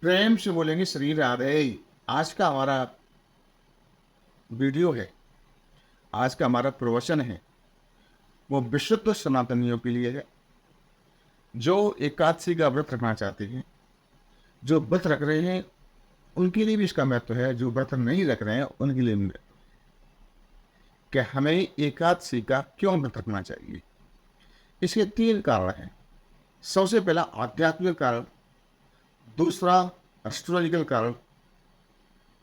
प्रेम से बोलेंगे श्री राधे। आज का हमारा वीडियो है, आज का हमारा प्रवचन है, वो विशुद्ध सनातनियों के लिए है जो एकादशी का व्रत रखना चाहते हैं। जो व्रत रख रहे हैं उनके लिए भी इसका महत्व है, जो व्रत नहीं रख रहे हैं उनके लिए भी। कि हमें एकादशी का क्यों व्रत रखना चाहिए, इसके 3 कारण हैं। सबसे पहला आध्यात्मिक कारण, दूसरा एस्ट्रोलॉजिकल कारण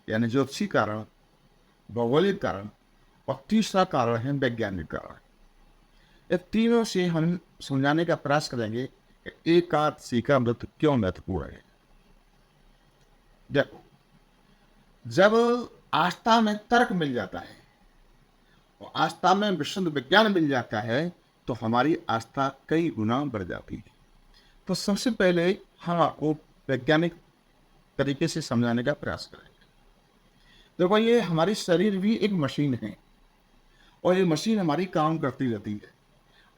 यानी ज्योतिषी कारण, भौगोलिक कारण, और तीसरा कारण है वैज्ञानिक कारण। ये तीनों से हम समझाने का प्रयास करेंगे कि एकादशी का व्रत क्यों महत्वपूर्ण है। देखो, जब आस्था में तर्क मिल जाता है और आस्था में विशुद्ध विज्ञान मिल जाता है तो हमारी आस्था कई गुना बढ़ जाती है। तो सबसे पहले हम आपको वैज्ञानिक तरीके से समझाने का प्रयास करेंगे। देखो, ये हमारी शरीर भी एक मशीन है और ये मशीन हमारी काम करती रहती है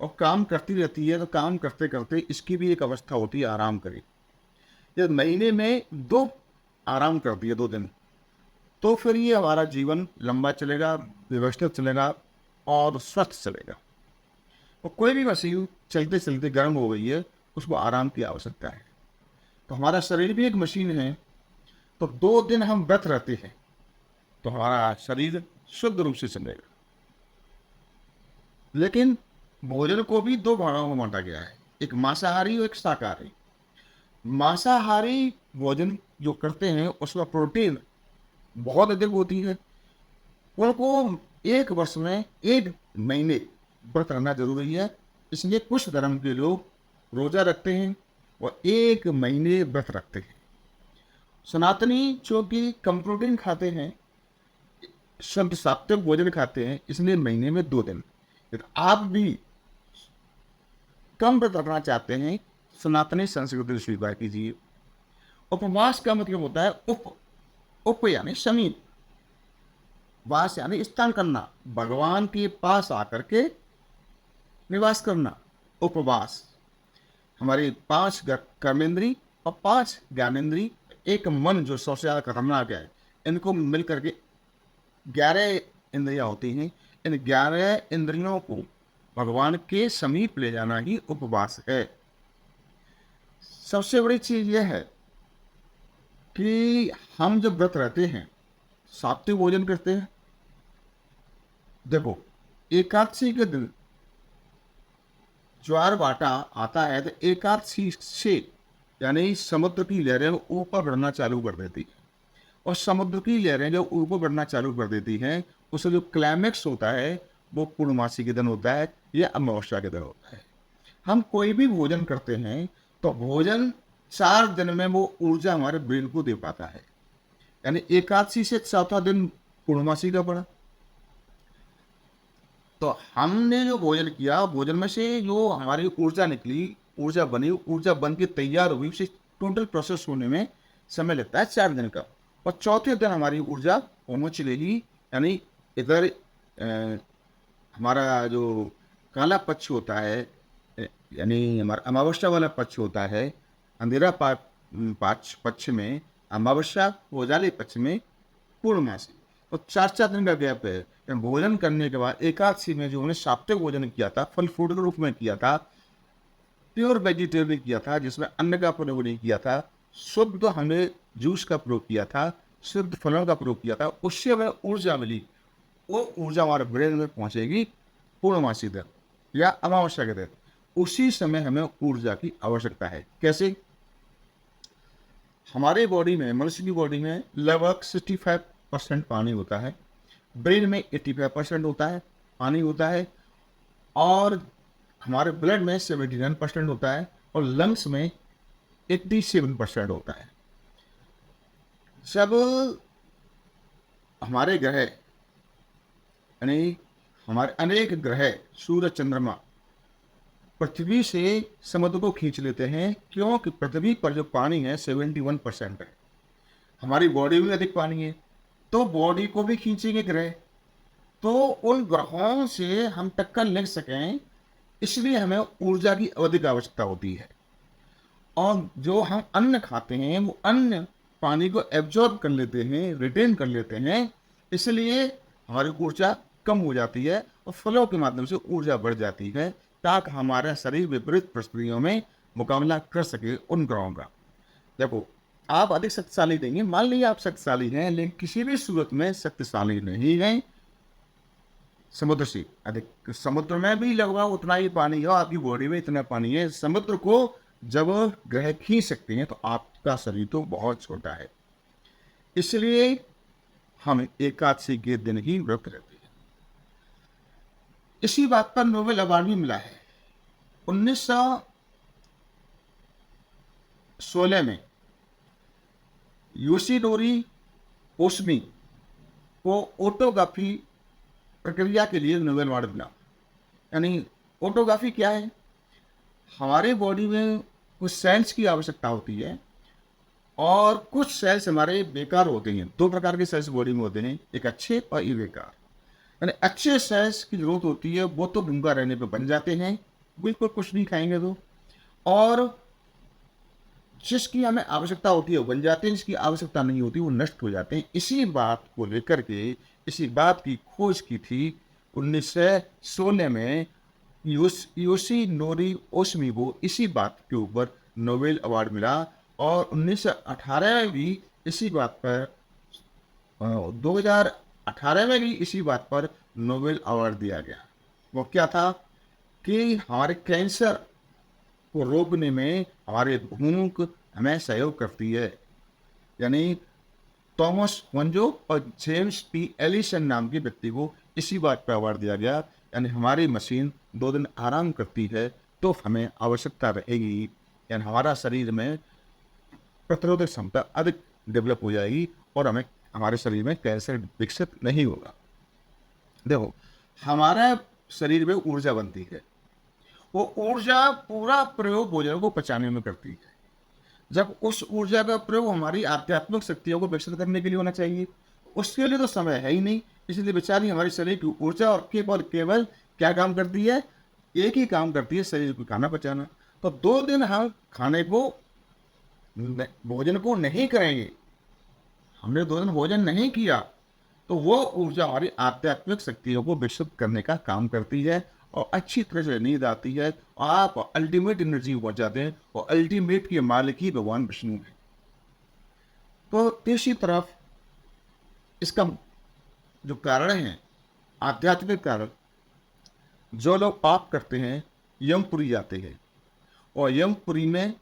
और काम करती रहती है। तो काम करते करते इसकी भी एक अवस्था होती है आराम करे। जब महीने में 2 आराम करती है, 2 दिन, तो फिर ये हमारा जीवन लंबा चलेगा, व्यवस्थित चलेगा और स्वस्थ चलेगा। और कोई भी मशीन चलते चलते गर्म हो गई है, उसको आराम की आवश्यकता है। तो हमारा शरीर भी एक मशीन है। तो 2 दिन हम व्रत रहते हैं तो हमारा शरीर शुद्ध रूप से चलेगा। लेकिन भोजन को भी 2 भागों में बांटा गया है, एक मांसाहारी और एक शाकाहारी। मांसाहारी भोजन जो करते हैं उसमें प्रोटीन बहुत अधिक होती है। उनको 1 वर्ष में 1 महीने व्रत रहना जरूरी है। इसलिए कुछ धर्म के लोग रोजा रखते हैं और 1 महीने व्रत रखते हैं। सनातनी जो कि कम प्रोटीन खाते हैं, शुद्ध सात्विक भोजन खाते हैं, इसलिए महीने में 2 दिन। यदि आप भी कम व्रत रखना चाहते हैं, सनातनी संस्कृति स्वीकार कीजिए। उपवास का मतलब होता है उप यानी समीप, वास यानी स्थान करना, भगवान के पास आकर के निवास करना। उपवास हमारी 5 कर्मेंद्री और 5 ज्ञानेंद्री, एक मन जो सबसे ज्यादा खतरनाक है, इनको मिलकर के 11 इंद्रियां होती हैं। इन 11 इंद्रियों को भगवान के समीप ले जाना ही उपवास है। सबसे बड़ी चीज यह है कि हम जब व्रत रहते हैं, सात्विक भोजन करते हैं। देखो, एकादशी के दिन ज्वार भाटा आता है तो एकादशी से यानी समुद्र की लहरें ऊपर बढ़ना चालू कर देती है। और समुद्र की लहरें जब ऊपर बढ़ना चालू कर देती हैं, उससे जो क्लाइमेक्स होता है वो पूर्णमासी के दिन होता है या अमावस्या के दिन होता है। हम कोई भी भोजन करते हैं तो भोजन 4 दिन में वो ऊर्जा हमारे ब्रेन को दे पाता है। यानी एकादशी से 4था दिन पूर्णमासी का पड़ा। तो हमने जो भोजन किया, भोजन में से जो हमारी ऊर्जा निकली, ऊर्जा बनी, ऊर्जा बन के तैयार हुई, उसे टोटल प्रोसेस होने में समय लगता है 4 दिन का। और चौथे दिन हमारी ऊर्जा पहुंच लेगी। यानी इधर हमारा जो काला पक्ष होता है, यानी हमारा अमावस्या वाला पक्ष होता है, अंधेरा पक्ष में अमावस्या, उजाले पक्ष में पूर्णमासी। तो 4-4 दिन का गैप है। भोजन करने के बाद एकादशी में जो हमने सात्विक भोजन किया था, फल फ्रूट के रूप में किया था, प्योर वेजिटेबल किया था, जिसमें अन्न का प्रयोग नहीं किया था, शुद्ध हमने जूस का प्रयोग किया था, शुद्ध फलों का प्रयोग किया था, उससे हमें ऊर्जा मिली। वो ऊर्जा हमारे ब्रेन में पहुंचेगी पूर्णमासी दिन या अमावस्या के दिन। उसी समय हमें ऊर्जा की आवश्यकता है। कैसे? हमारे बॉडी में, मनुष्य की बॉडी में लगभग 65% पानी होता है, ब्रेन में 85% होता है, पानी होता है, और हमारे ब्लड में 79% होता है, और लंग्स में 87% होता है। जब हमारे ग्रह यानी हमारे अनेक ग्रह, सूर्य, चंद्रमा पृथ्वी से समुद्र को खींच लेते हैं, क्योंकि पृथ्वी पर जो पानी है 71% है। हमारी बॉडी में अधिक पानी है तो बॉडी को भी खींचेंगे ग्रह। तो उन ग्रहों से हम टक्कर लग सकें, इसलिए हमें ऊर्जा की अधिक आवश्यकता होती है। और जो हम अन्न खाते हैं वो अन्न पानी को एब्जॉर्ब कर लेते हैं, रिटेन कर लेते हैं, इसलिए हमारी ऊर्जा कम हो जाती है और फलों के माध्यम से ऊर्जा बढ़ जाती है ताकि हमारा शरीर विपरीत परिस्थितियों में मुकाबला कर सके उन ग्रहों का। देखो, आप अधिक शक्तिशाली देंगे, मान लीजिए आप शक्तिशाली हैं लेकिन किसी भी सूरत में शक्तिशाली नहीं हैं समुद्र से अधिक। समुद्र में भी लगभग उतना ही पानी है, आपकी बॉडी में इतना पानी है। समुद्र को जब ग्रह खींच सकते हैं तो आपका शरीर तो बहुत छोटा है, इसलिए हम एकादशी के दिन ही व्रत रहते हैं। इसी बात पर नोबेल अवार्ड भी मिला है 1916 में। योशिनोरी ओसमी को ऑटोग्राफी प्रक्रिया के लिए नोबेल अवार्ड मिला। यानी ऑटोग्राफी क्या है? हमारे बॉडी में कुछ सेल्स की आवश्यकता होती है और कुछ सेल्स हमारे बेकार होते हैं। दो प्रकार के सेल्स बॉडी में होते हैं, एक अच्छे और एक बेकार। यानी अच्छे सेल्स की जरूरत होती है, वो तो भूखा रहने पे बन जाते हैं, बिल्कुल कुछ नहीं खाएंगे तो। और जिसकी हमें आवश्यकता होती है वो बन जाते हैं, जिसकी आवश्यकता नहीं होती वो नष्ट हो जाते हैं। इसी बात को लेकर के, इसी बात की खोज की थी 1916 में योशिनोरी ओसमी को। इसी बात के ऊपर नोबेल अवार्ड मिला और 1918 में भी इसी बात पर 2018 में भी इसी बात पर नोबेल अवार्ड दिया गया। वो क्या था कि हमारे कैंसर को रोकने में हमारे भूख हमें सहयोग करती है। यानी थॉमस वंजो और जेम्स पी एलिसन नाम के व्यक्ति को इसी बात पर अवार्ड दिया गया। यानी हमारी मशीन 2 दिन आराम करती है तो हमें आवश्यकता रहेगी, यानी हमारा शरीर में प्रतिरोधक क्षमता अधिक डेवलप हो जाएगी और हमें हमारे शरीर में कैंसर विकसित नहीं होगा। देखो, हमारा शरीर में ऊर्जा बनती है, वो ऊर्जा पूरा प्रयोग भोजन को पचाने में करती है। जब उस ऊर्जा का प्रयोग हमारी आध्यात्मिक शक्तियों को विकसित करने के लिए होना चाहिए, उसके लिए तो समय है ही नहीं। इसलिए बेचारी हमारे शरीर की ऊर्जा और केवल क्या काम करती है? एक ही काम करती है, शरीर को खाना पचाना। तो 2 दिन हम खाने को भोजन को नहीं करेंगे, हमने 2 दिन भोजन नहीं किया तो वो ऊर्जा हमारी आध्यात्मिक शक्तियों को विकसित करने का काम करती है और अच्छी तरह से नींद आती है। आप अल्टीमेट एनर्जी पहुंच जाते हैं और अल्टीमेट के मालिक ही भगवान विष्णु है। तो तीसरी तरफ इसका जो कारण है, आध्यात्मिक कारण, जो लोग पाप करते हैं यमपुरी जाते हैं और यमपुरी में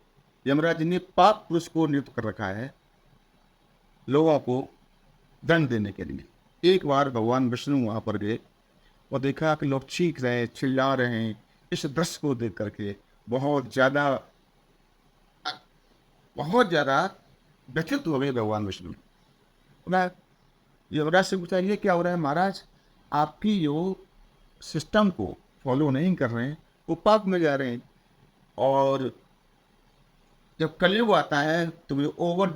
यमराज ने पाप पुरुष को नियुक्त कर रखा है लोगों को दंड देने के लिए। एक बार भगवान विष्णु वहाँ पर गए और देखा कि लोग चीख रहे हैं, चिल्ला रहे हैं। इस दृश्य को देख करके बहुत ज़्यादा व्यथित हो गए भगवान विष्णु। मैं यमराज से पूछा, ये क्या हो रहा है महाराज? आपकी जो सिस्टम को फॉलो नहीं कर रहे हैं, वो पाप में जा रहे हैं। और जब कलयुग आता है तो मुझे ओवर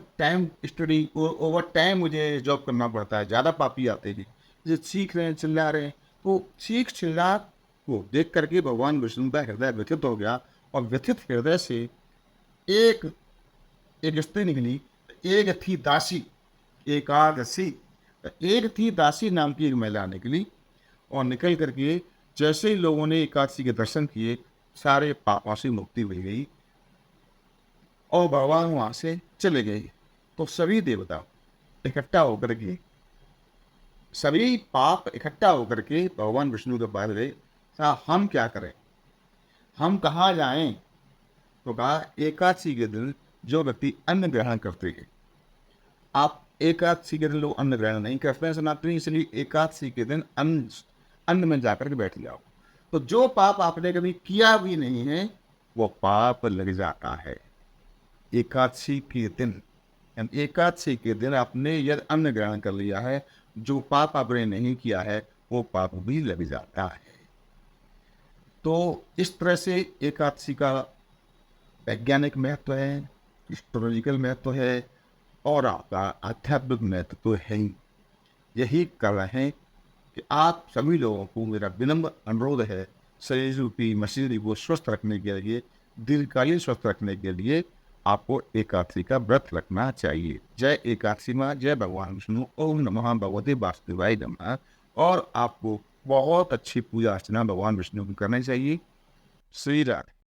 टाइम मुझे जॉब करना पड़ता है, ज़्यादा पापी आते हैं जैसे सीख रहे हैं, चिल्ला रहे हैं। तो चीख चिल्ला को देख करके भगवान विष्णु का हृदय व्यथित हो गया और व्यथित हृदय से एक स्त्री निकली। एक थी दासी, एकादशी, एक थी दासी नाम की एक महिला निकली और निकल करके जैसे ही लोगों ने एकादशी के दर्शन किए, सारे पापों से मुक्ति हो गई और भगवान वहाँ से चले गए। तो सभी देवता इकट्ठा होकर के, सभी पाप इकट्ठा होकर के भगवान विष्णु के पास गए, हम क्या करें, हम कहाँ जाएं? तो कहा, एकादशी के दिन जो व्यक्ति अन्न ग्रहण करते हैं, आप एकादशी के दिन लोग अन्न ग्रहण नहीं करते हैं सनातनी, इसलिए एकादशी के दिन अन्न में जाकर के बैठ जाओ। तो जो पाप आपने कभी किया भी नहीं है वो पाप लग जाता है एकादशी के दिन। एकादशी के दिन आपने यदि अन्न ग्रहण कर लिया है, जो पाप आपने नहीं किया है वो पाप भी लग जाता है। तो इस तरह से एकादशी का वैज्ञानिक महत्व है, हिस्टोरिकल महत्व है और आपका आध्यात्मिक महत्व तो है ही। यही कारण है कि आप सभी लोगों को मेरा विनम्र अनुरोध है, शरीर रूपी मशीनरी को स्वस्थ रखने के लिए, दीर्घकालीन स्वस्थ रखने के लिए आपको एकादशी का व्रत रखना चाहिए। जय एकादशी माँ, जय भगवान विष्णु, ओम नमः भगवते वासुदेवाय नमः। और आपको बहुत अच्छी पूजा अर्चना भगवान विष्णु की करनी चाहिए। श्री राधे।